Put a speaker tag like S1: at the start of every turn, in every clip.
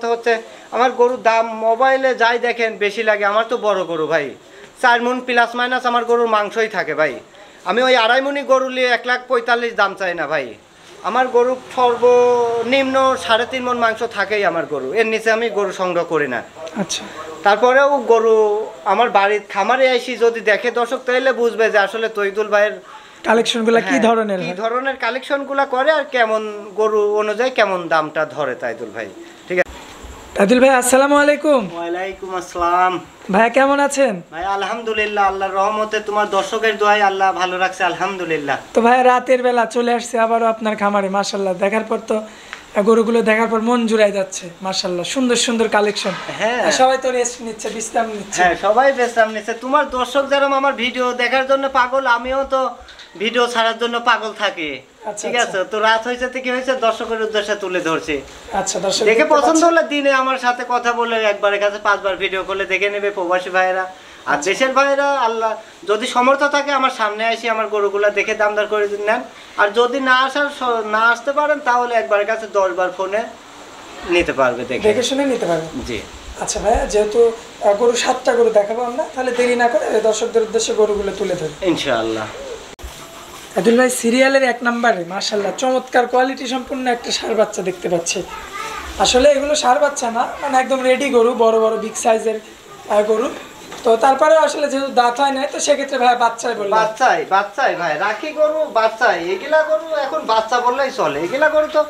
S1: কথা হচ্ছে আমার গরুর দাম মোবাইলে যাই দেখেন বেশি লাগে। আমার তো বড় গরু ভাই, 4 মণ প্লাস মাইনাস আমার গরুর মাংসই থাকে ভাই। আমি ওই 2.5 মণি গরু নিয়ে 1,45,000 দাম চাই না ভাই। আমার গরু সর্বনিম্ন 3.5 মণ মাংস থাকেই আমার গরু, এর নিচে আমি গরু সংগ্রহ করি না।
S2: আচ্ছা,
S1: তারপরেও গরু আমার বাড়ির খামারে আসি যদি দেখে দর্শক, তাইলে বুঝবে যে আসলে তৈদুল ভাইয়ের
S2: কালেকশনগুলো কি ধরনের
S1: কি ধরনের কালেকশনগুলো করে আর কেমন গরু অনুযায়ী কেমন দামটা ধরে তাইদুল ভাই। ঠিক আছে
S2: তাইদুল ভাই, আসসালামু আলাইকুম।
S1: ওয়ালাইকুম আসসালাম।
S2: ভাই কেমন আছেন?
S1: ভাই আলহামদুলিল্লাহ, আল্লাহর রহমতে তোমার দর্শকের দোয়ায় আল্লাহ ভালো রাখছে, আলহামদুলিল্লাহ।
S2: তো ভাই রাতের বেলা চলে আসছে আবারও আপনার খামারে, মাশাআল্লাহ। দেখার পর তো গরুগুলো দেখার পর মন জুড়াই যাচ্ছে, মাশাআল্লাহ। সুন্দর সুন্দর কালেকশন।
S1: হ্যাঁ,
S2: সবাই তো রেস্ট নিচ্ছে, বিশ্রাম নিচ্ছে।
S1: হ্যাঁ, সবাই বিশ্রাম নিচ্ছে। তোমার দর্শক যেরকম আমার ভিডিও দেখার জন্য পাগল, আমিও তো ভিডিও ছাড়ার জন্য পাগল থাকি। ঠিক আছে, তো রাত হয়েছে কি হয়েছে দর্শকের উদ্দেশ্যে তুলে ধরছি।
S2: আচ্ছা, দর্শক
S1: দেখে পছন্দ হলে দিনে আমার সাথে কথা বলে একবারের কাছে 5বার ভিডিও করলে দেখে নেবে প্রবাসী ভাইয়েরা। আর দেশের ভাইয়েরা আল্লাহ যদি সমর্থ থাকে আমার সামনে এসে আমার গরুগুলা দেখে দামদার করে নেন। আর যদি না আসতে পারেন তাহলে একবারের কাছে 10বার ফোনে নিতে পারবে, দেখে
S2: শুনে নিতে পারবে।
S1: জি
S2: আচ্ছা ভাইয়া, যেহেতু গরু 7টা গরু দেখাবো আমরা, তাহলে দেরি না করে দর্শকদের উদ্দেশ্যে গরুগুলো তুলে ধরি
S1: ইনশাআল্লাহ।
S2: আদিল ভাই, সিরিয়ালের 1 নম্বরে মাশাআল্লাহ চমৎকার কোয়ালিটি সম্পূর্ণ একটা ষাঁড় বাচ্চা দেখতে পাচ্ছি। আসলে এগুলো ষাঁড় বাচ্চা না, মানে একদম রেডি গরু, বড় বড় বিগ সাইজের গরু। তো তারপরে আসলে যেহেতু দাঁত হয় নাই, তো সেক্ষেত্রে ভাই বাচ্চাই বললাম।
S1: বাচ্চাই ভাই, রাখি গরু বাচ্চাই। এগুলা গরু এখন বাচ্চা বললেই চলে। এগুলা গরু তো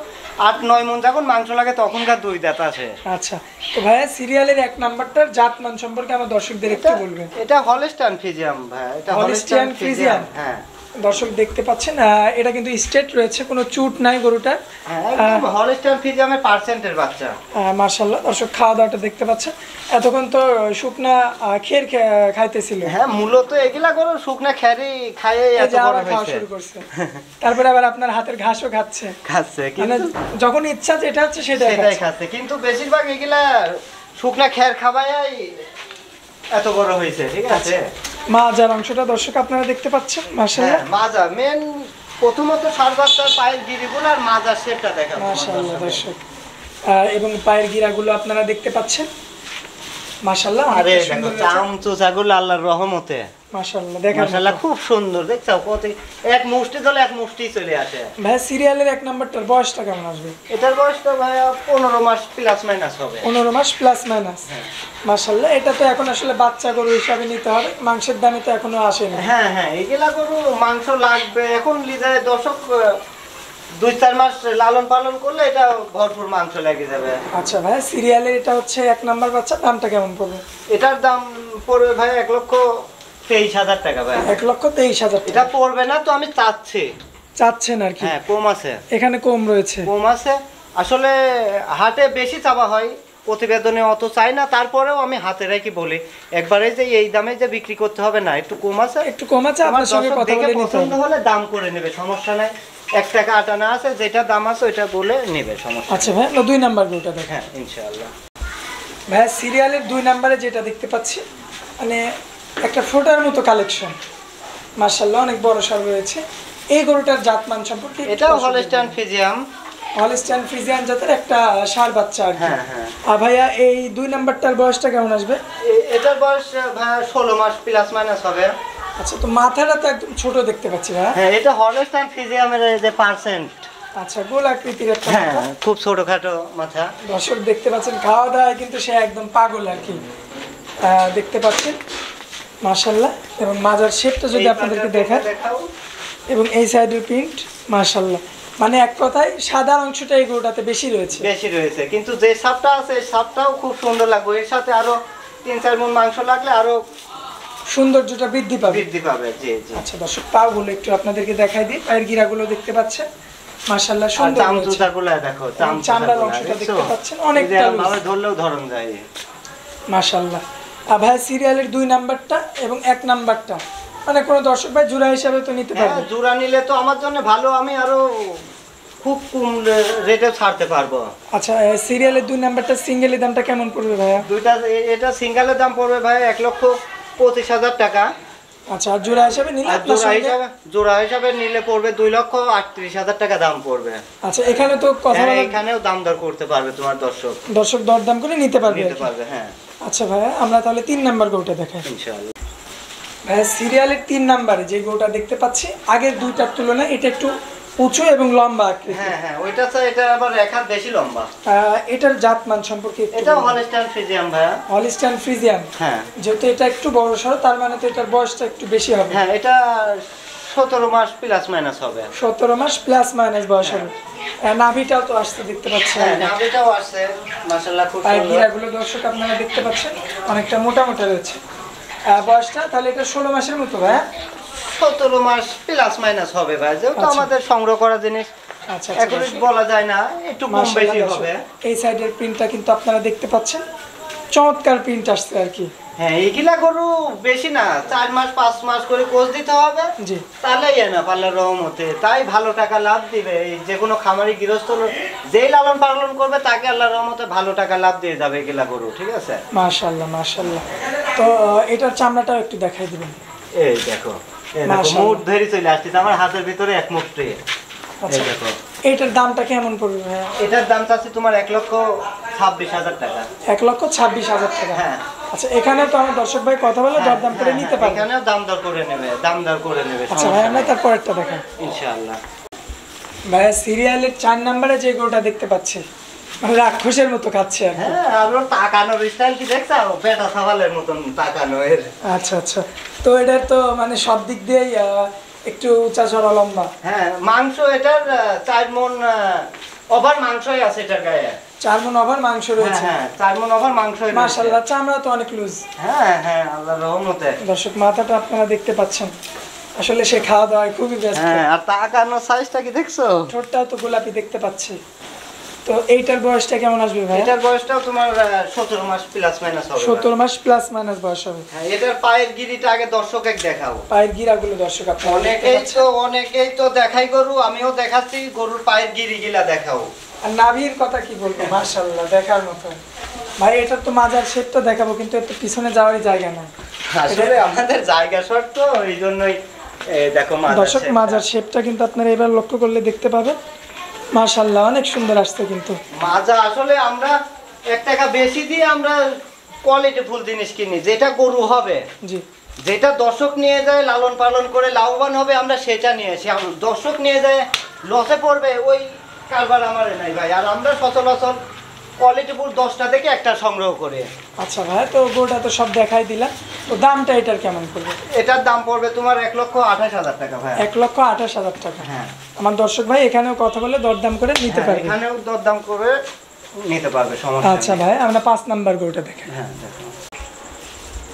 S1: 8-9 মণ যখন মাংস লাগে তখনকার 2 দাঁত আছে।
S2: আচ্ছা, তো ভাইয়া সিরিয়ালের 1 নাম্বারটার জাতমান সম্পর্কে আমার দর্শকদের একটু বলবেন।
S1: এটা হলস্টাইন ফ্রিজিয়ান ভাই, এটা
S2: হলস্টাইন ফ্রিজিয়ান।
S1: হ্যাঁ
S2: দর্শক দেখতে পাচ্ছেন, এটা কিন্তু স্ট্রেট রয়েছে, কোনো চুট নাই গরুটার।
S1: একদম হলস্টাইন ফ্রিজিয়ামের পার্সেন্টের বাচ্চা।
S2: মাশাআল্লাহ, দর্শক খাওয়া দাওয়াটা দেখতে পাচ্ছেন। এতক্ষণ তো শুকনা খের খাইতেছিল।
S1: হ্যাঁ, মূলত এগুলা গরু শুকনা খেরি খাইয়ে এত বড় হয়েছে।
S2: শুরু করছে। তারপরে আবার আপনার হাতের ঘাসও খাচ্ছে। মানে যখন ইচ্ছা যেটা হচ্ছে সেটাই
S1: খাচ্ছে। কিন্তু বেশিরভাগ এগুলা শুকনা খের খাওয়াই এত বড় হয়েছে। ঠিক আছে,
S2: মাজার অংশটা দর্শক আপনারা দেখতে পাচ্ছেন, মাশাআল্লাহ।
S1: মাজা মেন প্রথমত ষাঁড় বাচ্চার পায়ের গিরিগুলো আর মাজার শেপটা দেখাবো
S2: মাশাআল্লাহ দর্শক। এবং পায়ের গিরাগুলো আপনারা দেখতে পাচ্ছেন, মাশাআল্লাহ।
S1: আরে দেখো চামচুচাগুলো আল্লাহর রহমতে,
S2: মাশাআল্লাহ। দেখেন
S1: মাশাআল্লাহ, খুব সুন্দর। দেখছো কত এক মুষ্টি ধরে এক মুষ্টি চলে আসে।
S2: ভাই সিরিয়ালের 1 নাম্বারটার বয়সটা কেমন আসবে?
S1: এটার বয়স তো ভাই 15 মাস প্লাস মাইনাস হবে।
S2: 15 মাস প্লাস মাইনাস। মাশাআল্লাহ, এটা তো এখন আসলে বাচ্চা গরু হিসাবে নিতে হবে, মাংসের দামে তো এখনো আসেনি।
S1: হ্যাঁ, এগুলা গরু মাংস লাগবে এখন লিজায় দর্শক 2-4 মাস লালন পালন করলে এটা ভরপুর মাংস লেগে যাবে।
S2: আচ্ছা ভাই, সিরিয়ালের এটা হচ্ছে 1 নাম্বার বাচ্চা, দামটা কেমন পড়বে?
S1: এটার দাম পড়বে ভাই 1,23,000 টাকা ভাই।
S2: 1,23,000 টাকা।
S1: এটা পড়বে না তো, আমি
S2: চাচ্ছেন আর কি?
S1: হ্যাঁ, কম আছে,
S2: এখানে কম রয়েছে।
S1: কম আছে। আসলে হাটে বেশি চাওয়া হয়, প্রতিবেদনে অত চাই না। তারপরেও আমি হাতে রেখে বলি একবারে যে এই দামে যে বিক্রি করতে হবে না, একটু কম আছে।
S2: আপনার সঙ্গে কথা বলে নিতে
S1: পছন্দ হলে দাম করে নেবে, সমস্যা নাই। 1 টাকা আটানা আছে, যেটা দাম আছে ওইটা বলে নেবে, সমস্যা।
S2: আচ্ছা ভাই, 2 নাম্বার গরুটা দেখেন।
S1: হ্যাঁ, ইনশাআল্লাহ।
S2: ভাই সিরিয়ালের 2 নাম্বারে যেটা দেখতে পাচ্ছি, মানে একটা ফোটার মতো কালেকশন, মাশাআল্লাহ, অনেক বড় সর রয়েছে। এই গরুটার জাতমান সম্পর্কে?
S1: এটাও হলস্টাইন ফ্রিজিয়ান।
S2: হলস্টাইন ফ্রিজিয়ান জাতের একটা ষাঁড় বাচ্চা আর কি।
S1: হ্যাঁ।
S2: আর ভাইয়া এই 2 নাম্বারটার বয়সটা কেমন আসবে?
S1: এটার বয়স ভাই 16 মাস প্লাস মাইনাস হবে।
S2: আচ্ছা, তো মাথাটা তো একদম ছোট দেখতে পাচ্ছি ভাই।
S1: হ্যাঁ, এটা হলস্টাইন ফ্রিজিয়ানের যে পার্সেন্ট।
S2: আচ্ছা, গোল আকৃতির একটা মাথা।
S1: খুব ছোটখাটো মাথা।
S2: দর্শক দেখতে পাচ্ছেন, খাওয়া দাওয়ায় কিন্তু সে একদম পাগল আর কি। দেখতে পাচ্ছেন মাশাআল্লাহ। এবং মাজার শেপটা যদি আপনাদেরকে দেখায়, এবং এই সাইডের প্রিন্ট, মাশাআল্লাহ। মানে এক কথায় সাদা অংশটা এই গরুটাতে বেশি রয়েছে।
S1: কিন্তু যে সাপটা আছে এই সাপটাও খুব সুন্দর লাগবে। এর সাথে আরো 3-4 মণ মাংস লাগলে আরো
S2: সৌন্দর্যটা বৃদ্ধি পাবে।
S1: জি।
S2: আচ্ছা দর্শক, পাগুলো একটু আপনাদেরকে দেখাই দিই। পায়ের গিরাগুলো দেখতে পাচ্ছেন, মাশাআল্লাহ, সুন্দর।
S1: চামচুচাগুলো দেখো,
S2: চামড়ার অংশটা দেখতে পাচ্ছেন, অনেকটা
S1: ভাবে ধরলেও ধরন যায়,
S2: মাশাআল্লাহ। আর ভাই সিরিয়ালের 2 নাম্বারটা এবং 1 নাম্বারটা, মানে কোন দর্শক ভাই জোড়া হিসাবে তো নিতে পারবে?
S1: হ্যাঁ, জোড়া নিলে তো আমার জন্য ভালো, আমি আরো খুব কম রেটে ছাড়তে পারবো।
S2: আচ্ছা, সিরিয়ালের 2 নাম্বারটা সিঙ্গেলের দামটা কেমন পড়বে ভাইয়া?
S1: এটা সিঙ্গেলের দাম পড়বে ভাই 1,25,000 টাকা।
S2: আচ্ছা, আর জোড়া হিসাবে নিলে
S1: আর
S2: আপনার সঙ্গে
S1: জোড়া হিসাবে নিলে পড়বে 2,38,000 টাকা দাম পড়বে।
S2: আচ্ছা, এখানে তো কথা
S1: হ্যাঁ,
S2: বলা,
S1: এখানেও দাম দর করতে পারবে তোমার দর্শক
S2: দরদাম করে নিতে পারবে আর
S1: নিতে
S2: কি।
S1: পারবে। হ্যাঁ
S2: আচ্ছা ভাইয়া, আমরা তাহলে 3 নাম্বার গরুটা দেখাই।
S1: ইনশাআল্লাহ।
S2: ভাইয়া সিরিয়ালের 3 নাম্বারে যে গরুটা দেখতে পাচ্ছি, আগের দুইটার তুলনায় এটা একটু উঁচু এবং লম্বা আকৃতি।
S1: হ্যাঁ হ্যাঁ, ওইটা তো এটা আবার এক হাত বেশি লম্বা।
S2: এটার জাতমান সম্পর্কে একটু
S1: এটা
S2: বলুন।
S1: হলস্টাইন ফ্রিজিয়ান ভাইয়া।
S2: Holstein Friesian.
S1: হ্যাঁ
S2: যেহেতু এটা একটু বড় সড়ো, তার মানে তো এটার বয়সটা একটু বেশি হবে।
S1: হ্যাঁ, এটা 17 মাস প্লাস মাইনাস হবে।
S2: 17 মাস প্লাস মাইনাস বয়স হবে। নাভিটাও তো আসতে দেখতে পাচ্ছেন।
S1: হ্যাঁ, নাভিটাও আছে মাশাআল্লাহ, খুব
S2: পায়ের
S1: সুন্দর।
S2: গিরাগুলো দর্শক আপনারা দেখতে পাচ্ছেন, অনেকটা মোটা মোটা রয়েছে। বয়সটা তাহলে এটা 16 মাসের মতো ভাইয়া।
S1: 17 মাস প্লাস মাইনাস হবে ভাই, যেহেতু
S2: আচ্ছা।
S1: আমাদের সংগ্রহ করা জিনিস
S2: আচ্ছা
S1: একুরেট বলা যায় না, একটু কম বেশি হবে।
S2: এই সাইডের প্রিন্টটা কিন্তু আপনারা দেখতে পাচ্ছেন, চমৎকার প্রিন্ট আসছে আর কি।
S1: হ্যাঁ, এইগুলা গরু বেশি না, 4 মাস 5 মাস করে কোচ দিতে হবে,
S2: জি
S1: তাহলেই না পাল্লার রহমতে তাই ভালো টাকা লাভ দিবে। এই যে কোনো খামারি গৃহস্থ যেই লালন পালন করবে তাকে আল্লাহর রহমতে ভালো টাকা লাভ দিয়ে যাবে এগুলা গরু, ঠিক আছে।
S2: মাশাআল্লাহ মাশাআল্লাহ। তো এটার চামড়াটাও একটু দেখাই দিবেন।
S1: এই দেখো, এই দেখো,
S2: মাশাআল্লাহ।
S1: মুঠ ধরে চলে আসছে আমার হাতের ভিতরে এক মুঠে।
S2: আচ্ছা,
S1: এই দেখো,
S2: এইটার দামটা কেমন পড়বে ভাইয়া?
S1: এটার দাম চাচ্ছি তোমার 1,26,000 টাকা।
S2: 1,26,000 টাকা।
S1: হ্যাঁ
S2: আচ্ছা, এখানে তো আমার দর্শক ভাই কথা বলে দরদাম করে নিতে পারবে।
S1: এখানেও দাম দর করে নেবে, দাম দর করে নেবে।
S2: আচ্ছা ভাই, আমরা তারপরেরটা দেখাই।
S1: ইনশাআল্লাহ।
S2: ভাইয়া সিরিয়ালের 4 নম্বরে যে গরুটা দেখতে পাচ্ছি, মানে রাক্ষসের মতো খাচ্ছে আর কি।
S1: হ্যাঁ, আর ওর তাকানোর স্টাইল কি দেখছো? পেটা সাবালের মতন তাকানো এর।
S2: আচ্ছা আচ্ছা, তো এটার তো মানে সব দিক দিয়েই একটু উঁচা চড়া লম্বা।
S1: হ্যাঁ, মাংস এটার 4 মণ ওভার মাংসই আছে এটার গায়ে।
S2: 4 মণ ওভার মাংস রয়েছে।
S1: হ্যাঁ, 4 মণ ওভার মাংসই রয়েছে।
S2: মাশাআল্লাহ, চামড়া তো অনেক লুজ।
S1: হ্যাঁ হ্যাঁ, আল্লাহর রহমতে।
S2: দর্শক মাথাটা আপনারা দেখতে পাচ্ছেন, আসলে সে খাওয়া দাওয়ায় খুবই ব্যস্ত।
S1: হ্যাঁ, আর তাকানোর সাইজটা কি দেখছো?
S2: ঠোঁটটাও তো গোলাপি দেখতে পাচ্ছি। তো এইটার বয়সটা কেমন আসবে ভাই?
S1: এটার বয়সটাও তোমার 17 মাস প্লাস মাইনাস হবে।
S2: 17 মাস প্লাস মাইনাস বয়স হবে।
S1: হ্যাঁ, এটার পায়ের গিরিটা আগে দর্শক দেখাও।
S2: পায়ের গিরাগুলো দর্শক আপনারা দেখতে পাচ্ছেন।
S1: অনেকেই তো দেখাই গরু, আমিও দেখাচ্ছি, গরুর পায়ের গিরিগুলা দেখাও।
S2: আর নাভির কথা কি বলবো, মাশাআল্লাহ দেখার মতো। ভাই এটার তো মাজার শেপটা দেখাবো, কিন্তু এর তো পিছনে যাওয়ারই জায়গা নাই।
S1: আসলে আমাদের জায়গা শর্ট তো, এই জন্যই দেখো
S2: দর্শক মাজার শেপটা কিন্তু আপনারা এবার লক্ষ্য করলে দেখতে পাবেন। মাশাআল্লাহ, অনেক সুন্দর আসছে কিন্তু
S1: মাজা। আসলে আমরা 1 টাকা বেশি দিয়ে আমরা কোয়ালিটি ফুল জিনিস কিনি, যেটা গরু হবে,
S2: জি।
S1: যেটা দর্শক নিয়ে যায় লালন পালন করে লাভবান হবে, আমরা সেটা নিয়ে আসি। দর্শক নিয়ে যায় লসে পড়বে, ওই কারবার আমার নাই ভাই। আর আমরা সচরাচর কোয়ালিটি ফুল 10টা থেকে একটা সংগ্রহ করে।
S2: আচ্ছা ভাই, তো গোটা তো সব দেখাই দিলাম, তো দামটা এটার কেমন পড়বে?
S1: এটার দাম পড়বে তোমার 1,28,000 টাকা ভাই।
S2: 1,28,000 টাকা।
S1: হ্যাঁ,
S2: আমার দর্শক ভাই এখানেও কথা বলে দরদাম করে নিতে পারবে।
S1: এখানেও দরদাম করে নিতে পারবে, সমস্যা নেই।
S2: আচ্ছা ভাই, আমরা 5 নাম্বার গরুটা দেখেন।
S1: হ্যাঁ দেখো,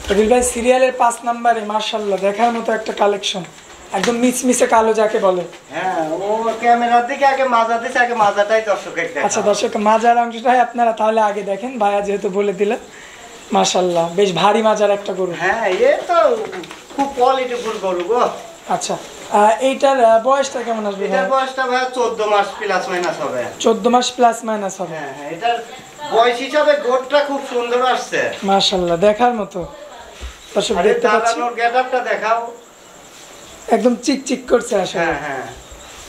S2: রবিল ভাই সিরিয়ালের 5 নাম্বারে মাশাআল্লাহ দেখার মতো একটা কালেকশন, একদম মিচমিচে কালো যাকে বলে।
S1: হ্যাঁ, ও ক্যামেরার দিকে আগে মাজা দিছে, আগে মাজাটাই দর্শকের দেখা।
S2: আচ্ছা দর্শক, মাজার অংশটাই আপনারা তাহলে আগে দেখেন, ভাইয়া যেহেতু বলে দিলেন। মাশাআল্লাহ, বেশ ভারী মাজার একটা গরু।
S1: হ্যাঁ, এ তো খুব কোয়ালিটি ফুল গরু গো।
S2: আচ্ছা, এইটার বয়সটা কেমন আসবে?
S1: এটার বয়সটা ভাই 14 মাস প্লাস মাইনাস হবে।
S2: 14 মাস প্লাস মাইনাস হবে।
S1: হ্যাঁ হ্যাঁ, এটার বয়স হিসাবে গোটটা খুব সুন্দর আসছে।
S2: মাশাআল্লাহ, দেখার মতো। দর্শক
S1: আরে
S2: দেখতে পাচ্ছেন,
S1: দাঁড়ানোর গেটআপটা দেখাও।
S2: একদম চিকচিক করছে আসলে।
S1: হ্যাঁ হ্যাঁ,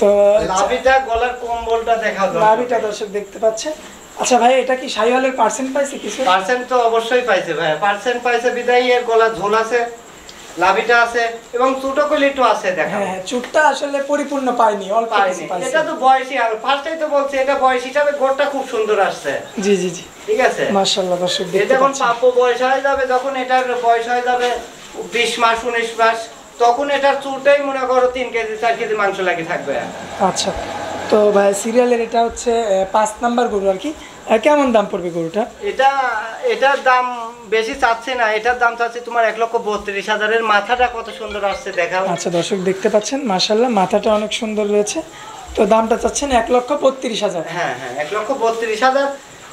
S2: তো
S1: লাভিটা গলার কম্বলটা দেখাও।
S2: নাভিটা দর্শক দেখতে পাচ্ছেন। আচ্ছা ভাই, এটা কি শাহিওয়ালের পার্সেন্ট পাইছে কিছু?
S1: পার্সেন্ট তো অবশ্যই পাইছে ভাই, পার্সেন্ট পাইছে বিদায় এর গলা ঝোল আছে, লাভিটা আছে এবং চুটকলি একটু আছে দেখাও।
S2: হ্যাঁ হ্যাঁ, চুটটা আসলে পরিপূর্ণ পাইনি, অল্প কিছু
S1: পাইনি,
S2: পাইছে।
S1: এটা তো বয়সী, আর ফার্স্টেই তো বলছি এটা বয়স হিসাবে গোটটা খুব সুন্দর আসছে।
S2: জি জি জি,
S1: ঠিক আছে।
S2: মাশাআল্লাহ দর্শক
S1: এটা
S2: দেখতে
S1: যখন
S2: পাচ্ছেন।
S1: প্রাপ্য বয়স হয়ে যাবে, যখন এটার বয়স হয়ে যাবে 20 মাস 19 মাস, তখন এটার চুলটাই মনে করো 3 কেজি 4 কেজি মাংস লাগি থাকবে।
S2: আচ্ছা, তো ভাই সিরিয়ালের এটা হচ্ছে 5 নাম্বার গরু আর কি। কেমন দাম পড়বে গরুটা?
S1: এটার দাম বেশি চাচ্ছি না, এটার দাম চাচ্ছি তোমার 1,32,000 এর। মাথাটা কত সুন্দর আসছে দেখাও।
S2: আচ্ছা দর্শক দেখতে পাচ্ছেন, মাশাআল্লাহ মাথাটা অনেক সুন্দর রয়েছে। তো দামটা চাচ্ছেন 1,32,000।
S1: হ্যাঁ হ্যাঁ, 1,32,000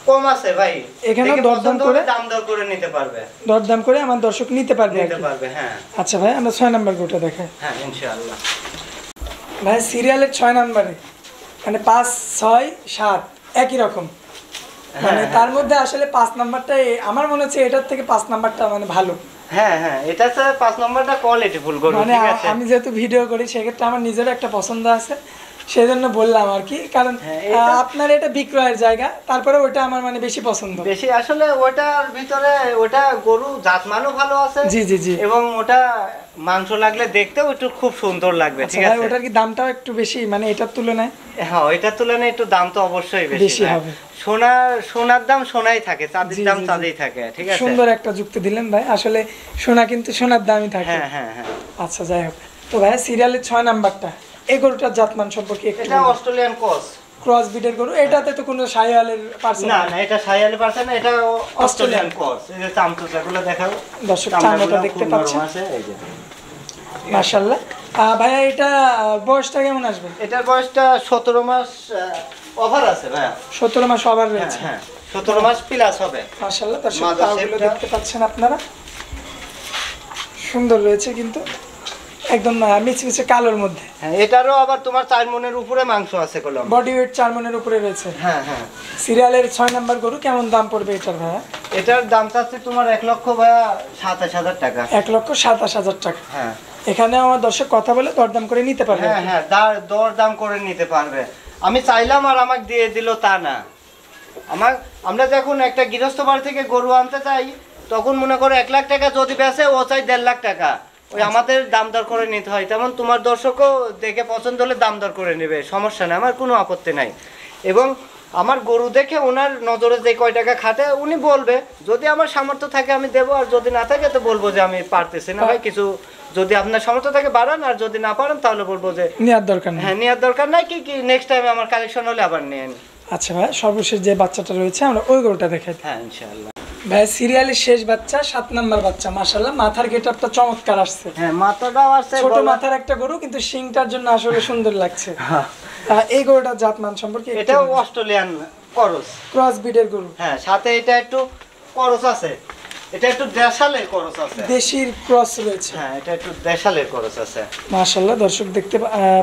S1: কম আছে ভাই।
S2: এখানেও
S1: দেখে
S2: দরদাম
S1: পছন্দ
S2: করে
S1: হলে দাম দর করে নিতে পারবে।
S2: দরদাম করে আমার দর্শক নিতে পারবে আর
S1: নিতে
S2: কি।
S1: পারবে, হ্যাঁ।
S2: আচ্ছা ভাই, আমরা 6 নাম্বার গরুটা দেখাই।
S1: হ্যাঁ ইনশাআল্লাহ।
S2: ভাই সিরিয়ালের 6 নাম্বারে মানে 5 6 7 একই রকম। মানে তার মধ্যে আসলে 5 নাম্বারটাই আমার মনে হচ্ছে এটার থেকে 5 নাম্বারটা মানে ভালো।
S1: হ্যাঁ হ্যাঁ, এটা স্যার 5 নম্বরটা কোয়ালিটি ফুল গরু,
S2: মানে
S1: ঠিক আছে।
S2: আমি যেহেতু ভিডিও করি সেক্ষেত্রে আমার নিজেরও একটা পছন্দ আছে, সেই জন্য বললাম আর কি, কারণ আপনার এটা বিক্রয়ের জায়গা, তারপরে ওটা আমার মানে বেশি পছন্দ।
S1: বেশি আসলে ওটার ভিতরে ওটা গরু জাতমানও ভালো আছে,
S2: জি জি জি।
S1: এবং ওটা মাংস লাগলে দেখতেও একটু খুব সুন্দর লাগবে,
S2: আচ্ছা
S1: ঠিক
S2: ভাই,
S1: আছে।
S2: ওটার কি দামটাও একটু বেশি মানে এটার তুলনায়?
S1: হ্যাঁ, এটার তুলনায় একটু দাম তো অবশ্যই
S2: বেশি
S1: বেশি
S2: হবে।
S1: সোনার দাম সোনাই থাকে, চাঁদির
S2: জি,
S1: দাম
S2: জি, জি।
S1: চাঁদেই থাকে, ঠিক আছে।
S2: সুন্দর একটা যুক্তি দিলেন ভাই, আসলে সোনা কিন্তু সোনার দামই থাকে।
S1: হ্যাঁ হ্যাঁ হ্যাঁ।
S2: আচ্ছা যাই হোক, তো ভাই সিরিয়ালের 6 নাম্বারটা, এই গরুটার জাতমান সম্পর্কে একটু
S1: এটা অস্ট্রেলিয়ান ক্রস,
S2: ক্রস বিটের গরু, এটাতে তো কোনো শাহিওয়ালের পার্সেন্ট
S1: না না, এটা শাহিওয়ালি পার্সেন্ট না, এটা অস্ট্রেলিয়ান ক্রস। এই যে চামচুচাগুলো দেখাও,
S2: দর্শক চামড়াটা দেখতে পাচ্ছেন,
S1: এই যে
S2: মাশাআল্লাহ। ভাইয়া এটা বয়সটা কেমন আসবে?
S1: এটার বয়সটা 17 মাস ওভার আছে ভাইয়া।
S2: 17 মাস ওভার রয়েছে।
S1: হ্যাঁ 17 মাস প্লাস হবে।
S2: মাশাআল্লাহ, দর্শক
S1: মাদার
S2: পাগুলো
S1: শেপটা।
S2: দেখতে পাচ্ছেন আপনারা, সুন্দর রয়েছে কিন্তু একদম মিচমিচে কালোর মধ্যে।
S1: হ্যাঁ, এটারও আবার তোমার 4 মণের উপরে মাংস আছে কলম।
S2: বডি ওয়েট 4 মণের উপরে রয়েছে।
S1: হ্যাঁ হ্যাঁ।
S2: সিরিয়ালের 6 নাম্বার গরু, কেমন দাম পড়বে এটার ভাইয়া?
S1: এটার দাম চাচ্ছে তোমার 1 লক্ষ ভাইয়া 27,000 টাকা।
S2: 1,27,000 টাকা।
S1: হ্যাঁ
S2: এখানে আমার দর্শক কথা বলে দরদাম করে নিতে পারবে।
S1: হ্যাঁ হ্যাঁ, দর দাম করে নিতে পারবে। আমি চাইলাম আর আমাকে দিয়ে দিল তা না। আমরা যখন একটা গৃহস্থ বাড়ি থেকে গরু আনতে চাই, তখন মনে করো 1 লাখ টাকা যদি বেচে, ও চাই 1.5 লাখ টাকা, ওই আমাদের দাম দর করে নিতে হয়। তেমন তোমার দর্শকও দেখে পছন্দ হলে দাম দর করে নেবে, সমস্যা নেই, আমার কোনো আপত্তি নাই। এবং আমার গরু দেখে ওনার নজরে যে কয় টাকা খাটে উনি বলবে, যদি আমার সামর্থ্য থাকে আমি দেবো, আর যদি না থাকে তো বলবো যে আমি পারতেছি না ভাই, কিছু যদি আপনার সামর্থ্য থাকে বাড়ান, আর যদি না পারেন তাহলে বলবো যে
S2: নেওয়ার দরকার নেই।
S1: হ্যাঁ নেওয়ার দরকার নাই, কি নেক্সট টাইম আমার কালেকশন হলে আবার নেন।
S2: আচ্ছা ভাই, সর্বশেষ যে বাচ্চাটা রয়েছে আমরা ওই গরুটা দেখাই।
S1: হ্যাঁ ইনশাআল্লাহ
S2: ভাই সিরিয়ালের শেষ বাচ্চা, 7 নাম্বার বাচ্চা, মাশাআল্লাহ মাথার গেটআপটা চমৎকার আসছে।
S1: হ্যাঁ, মাথাটাও আছে
S2: ছোট মাথার একটা গরু, কিন্তু শিংটার জন্য আসলে সুন্দর লাগছে।
S1: হ্যাঁ,
S2: এই গরুটার জাতমান সম্পর্কে
S1: এটাও অস্ট্রেলিয়ান করস।
S2: ক্রস বিডের গরু।
S1: হ্যাঁ, সাথে এটা একটু করস আছে, এটা একটু দেশালের করস আছে।
S2: দেশির ক্রস রয়েছে।
S1: হ্যাঁ, এটা একটু দেশালের করস আছে।
S2: মাশাআল্লাহ, দর্শক দেখতে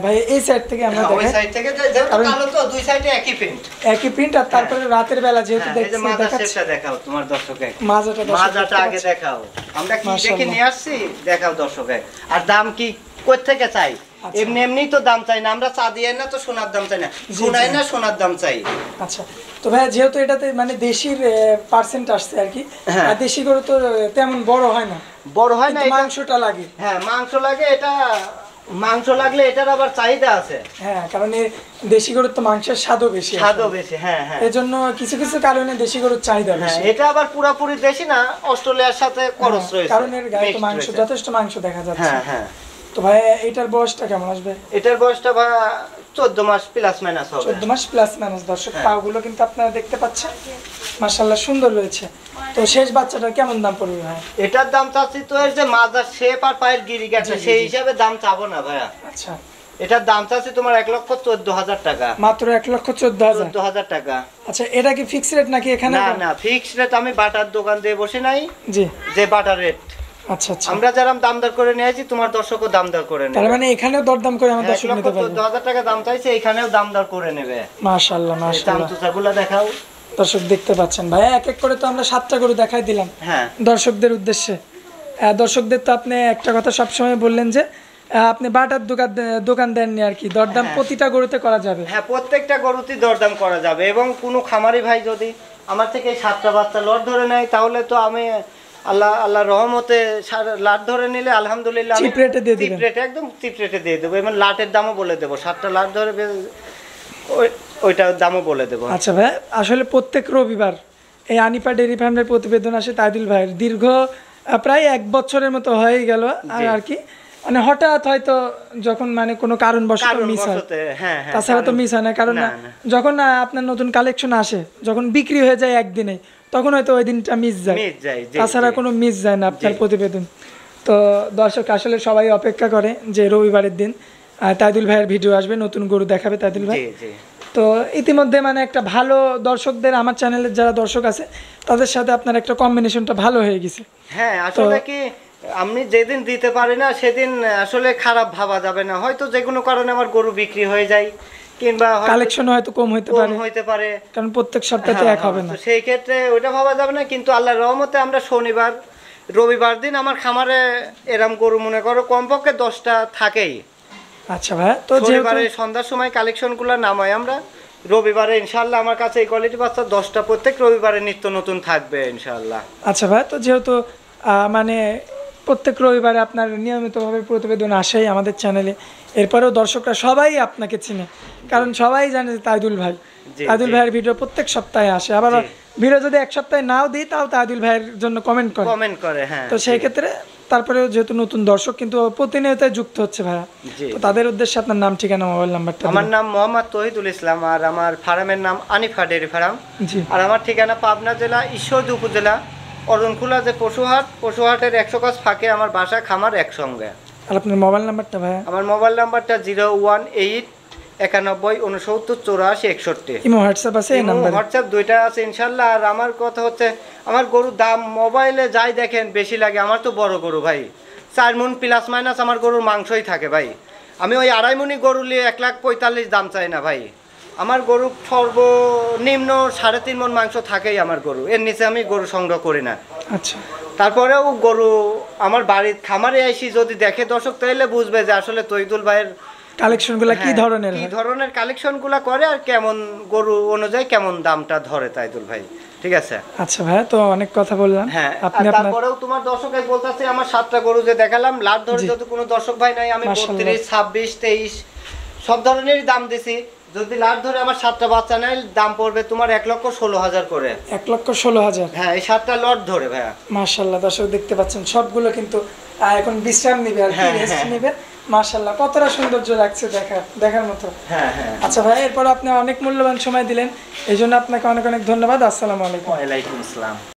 S2: ভাই এই সাইড থেকে আমরা
S1: হ্যাঁ, ওই
S2: দেখাই,
S1: সাইড থেকে যেহেতু কালো তো দুই সাইডে একই প্রিন্ট।
S2: একই প্রিন্ট। আর তারপরে রাতের বেলা যেহেতু
S1: হ্যাঁ, এই যে
S2: দেখছি
S1: মাজার
S2: দেখাচ্ছি
S1: শেপটা দেখাও তোমার দর্শকে,
S2: মাজাটা, দর্শক
S1: মাজাটা
S2: দেখতে
S1: আগে
S2: পাচ্ছেন।
S1: দেখাও, আমরা কি দেখে
S2: মাশাআল্লাহ।
S1: নিয়ে আসছি দেখাও দর্শকে। আর দাম কি কই থেকে চাই,
S2: আচ্ছা।
S1: এমনি এমনি তো দাম চাই না, আমরা চা দিয়ে না তো সোনার দাম চাই না, সোনাই না সোনার দাম চাই।
S2: আচ্ছা, তো ভাই যেহেতু এটাতে মানে দেশির পার্সেন্ট আসছে আর কি,
S1: হ্যাঁ।
S2: আর দেশি গরু তো তেমন বড় হয় না,
S1: বড় হয় না,
S2: কিন্তু
S1: এটা
S2: মাংসটা লাগে।
S1: হ্যাঁ মাংস লাগে, এটা মাংস লাগলে এটার আবার চাহিদা আছে,
S2: হ্যাঁ, কারণ এই দেশি গরুর তো মাংসের স্বাদও বেশি,
S1: স্বাদও বেশি। হ্যাঁ হ্যাঁ
S2: এজন্য কিছু কিছু কারণে দেশি গরুর চাহিদা
S1: হ্যাঁ,
S2: বেশি।
S1: এটা আবার পুরাপুরি দেশি না, অস্ট্রেলিয়ার সাথে করস রয়েছে,
S2: কারণ এর গায়ে তো
S1: mixed
S2: মাংস,
S1: রয়েছে।
S2: যথেষ্ট মাংস দেখা যাচ্ছে।
S1: হ্যাঁ হ্যাঁ।
S2: তো ভাই এটার বয়সটা কেমন আসবে?
S1: এটার বয়সটা ভাই 14 মাস প্লাস মাইনাস হবে।
S2: 14 মাস প্লাস মাইনাস। দর্শক
S1: হ্যাঁ।
S2: পাগুলো কিন্তু আপনারা দেখতে পাচ্ছেন, মাশাআল্লাহ সুন্দর রয়েছে। তো শেষ বাচ্চাটার কেমন দাম পড়বে ভাই?
S1: এটার দাম চাচ্ছি তো এর যে মাজার শেপ আর পায়ের গিরিগাটা,
S2: জি, জি,
S1: সেই
S2: জি।
S1: হিসাবে দাম চাবো না ভাইয়া।
S2: আচ্ছা,
S1: এটার দাম চাচ্ছি তোমার 1,14,000 টাকা।
S2: মাত্র 1,14,000।
S1: 14,000 টাকা।
S2: আচ্ছা, এটা কি ফিক্স রেট নাকি এখানে?
S1: না না, ফিক্সড রেট, আমি বাটার দোকান দিয়ে বসে নাই,
S2: জি,
S1: যে বাটার রেট
S2: আচ্ছা আচ্ছা।
S1: আমরা যারা দাম দর করে নিয়েছি, তোমার দর্শকও দাম দর করে
S2: তার
S1: নেবে।
S2: মানে এখানেও দরদাম করে আমার দর্শক নিতে পারবে।
S1: 1,14,000 টাকা দাম চাইছে, এখানেও দাম দর করে নেবে।
S2: মাশাআল্লাহ মাশাআল্লাহ,
S1: চামচুচাগুলো দেখাও।
S2: দর্শক দেখতে পাচ্ছেন ভাই, এক এক করে তো আমরা 7টা গরু দেখাই দিলাম
S1: হ্যাঁ
S2: দর্শকদের উদ্দেশ্যে। দর্শকদের তো আপনি একটা কথা সবসময় বললেন যে আপনি বাটার দোকান দেননি আর কি, দরদাম
S1: হ্যাঁ।
S2: প্রতিটা গরুতে করা যাবে।
S1: হ্যাঁ, প্রত্যেকটা গরুতেই দরদাম করা যাবে, এবং কোনো খামারি ভাই যদি আমার থেকে 7টা বাচ্চা লট ধরে নেয়, তাহলে তো আমি আল্লাহ রহমতে লাট ধরে নিলে আলহামদুলিল্লাহ
S2: চিপ রেটে দিয়ে দিবেন।
S1: চিপ রেটে, একদম চিপ রেটে দিয়ে দেবো, এবং লাটের দামও বলে দেবো, 7টা লাট ধরে ওইটার দামও বলে দেবো।
S2: আচ্ছা ভাই, আসলে প্রত্যেক রবিবার এই আনিফা ডেইরি ফার্মের প্রতিবেদন আসে তাইদুল ভাইয়ের, দীর্ঘ প্রায় 1 বছরের মতো হয়ে গেল আর কি, মানে হঠাৎ হয়তো যখন মানে কোনো কারণবশত মিস হয়,
S1: হ্যাঁ হ্যাঁ,
S2: তাছাড়া তো মিস হয় না। কারণ
S1: না, না।
S2: যখন আপনার নতুন কালেকশন আসে, যখন বিক্রি হয়ে যায় একদিনে, তখন হয়তো ওই দিনটা মিস যায়,
S1: মিস যায়, জি,
S2: তাছাড়া
S1: জি।
S2: কোনো মিস যায় না আপনার
S1: জি।
S2: প্রতিবেদন। তো দর্শক আসলে সবাই অপেক্ষা করে যে রবিবারের দিন তাইদুল ভাইয়ের ভিডিও আসবে, নতুন গরু দেখাবে তাইদুল ভাই।
S1: জি জি।
S2: তো ইতিমধ্যে মানে একটা ভালো দর্শকদের, আমার চ্যানেলের যারা দর্শক আছে তাদের সাথে আপনার একটা কম্বিনেশনটা ভালো হয়ে গেছে।
S1: হ্যাঁ, আসলে কি আমি যেদিন দিতে পারি না সেদিন আসলে খারাপ ভাবা যাবে না, হয়তো যে কোনো কারণে আমার গরু বিক্রি হয়ে যায়, কিংবা
S2: কালেকশন হয়তো কম হইতে
S1: কম
S2: পারে,
S1: হইতে পারে,
S2: কারণ প্রত্যেক সপ্তাহে এক হবে না।
S1: তো সেই ক্ষেত্রে ওইটা ভাবা যাবে না, কিন্তু আল্লাহর রহমতে আমরা শনিবার রবিবার দিন আমার খামারে এরম গরু মনে করো কমপক্ষে 10টা থাকেই।
S2: আচ্ছা ভাই, তো
S1: শনিবারে সন্ধ্যার সময় কালেকশনগুলো নামাই আমরা, রবিবারে ইনশাআল্লাহ আমার কাছে এই কোয়ালিটি বাচ্চা 10টা প্রত্যেক রবিবারে নিত্য নতুন থাকবে ইনশাআল্লাহ।
S2: আচ্ছা ভাই, তো যেহেতু মানে প্রত্যেক রবিবারে আপনার নিয়মিতভাবে প্রতিবেদন আসেই আমাদের চ্যানেলে, এরপরেও দর্শকরা সবাই আপনাকে চিনে, কারণ সবাই জানে যে তাইদুল ভাই, তাইদুল ভাইয়ের ভিডিও প্রত্যেক সপ্তাহে আসে। আবার ভিডিও যদি এক সপ্তাহে নাও দিই তাও তাইদুল ভাইয়ের জন্য কমেন্ট করে, হ্যাঁ। তো সেই ক্ষেত্রে তারপরেও যেহেতু নতুন দর্শক কিন্তু প্রতিনিয়ত যুক্ত হচ্ছে ভাইয়া, তো তাদের উদ্দেশ্যে আপনার নাম, ঠিকানা, মোবাইল নাম্বারটা।
S1: আমার নাম মোহাম্মদ তহিদুল ইসলাম, আর আমার ফার্মের নাম আনিফা ডেয়ারি ফার্ম।
S2: জি।
S1: আর আমার ঠিকানা পাবনা জেলা ঈশ্বরদী উপজেলা অরণখোলা যে পশুহাটের 100 গজ ফাঁকে আমার বাসা, খামার একসঙ্গে।
S2: আর আপনার মোবাইল নাম্বারটা ভাইয়া?
S1: আমার মোবাইল নাম্বারটা 018 91 69 84 61।
S2: ইমো হোয়াটসঅ্যাপ আছে? এই নাম্বার
S1: হোয়াটসঅ্যাপ দুইটা আছে ইনশাআল্লাহ। আর আমার কথা হচ্ছে, আমার গরুর দাম মোবাইলে যাই দেখেন বেশি লাগে, আমার তো বড় গরু ভাই, 4 মণ প্লাস মাইনাস আমার গরুর মাংসই থাকে ভাই। আমি ওই 2.5 মণি গরু নিয়ে 1,45,000 দাম চাই না ভাই। আমার গরু সর্বনিম্ন 3.5 মণ মাংস থাকেই আমার গরু, এর নিচে আমি গরু সংগ্রহ করি না।
S2: আচ্ছা।
S1: তারপরেও গরু আমার বাড়ির খামারে এসে যদি দেখে দর্শক, তাহলে বুঝবে যে আসলে তহিদুল ভাইয়ের
S2: কালেকশনগুলো কি ধরনের
S1: কালেকশনগুলো করে, আর কেমন গরু অনুযায়ী কেমন দামটা ধরে তাইদুল ভাই, ঠিক আছে?
S2: আচ্ছা ভাই, তো অনেক কথা বললাম।
S1: হ্যাঁ, তারপরেও তোমার দর্শকে বলতেছে আমার 7টা গরু যে দেখালাম, লাট ধরে যদি কোনো দর্শক ভাই নাই, আমি 32, 26, 23 সব ধরনেরই দাম দিছি। যদি লাট ধরে আমার 7টা বাচ্চা নেয়, দাম পড়বে তোমার 1,16,000 করে।
S2: 1,16,000?
S1: হ্যাঁ, এই 7টা লট ধরে ভাইয়া।
S2: মাশাআল্লাহ, দর্শক দেখতে পাচ্ছেন সবগুলো কিন্তু এখন বিশ্রাম নিবে আর কি, রেস্ট নিবে। মাশাআল্লাহ, কতটা সৌন্দর্য লাগছে দেখার মতো।
S1: হ্যাঁ হ্যাঁ।
S2: আচ্ছা ভাই, এরপর আপনি অনেক মূল্যবান সময় দিলেন, এই জন্য আপনাকে অনেক অনেক ধন্যবাদ। আসসালামু আলাইকুম।
S1: ওয়ালাইকুম আসসালাম।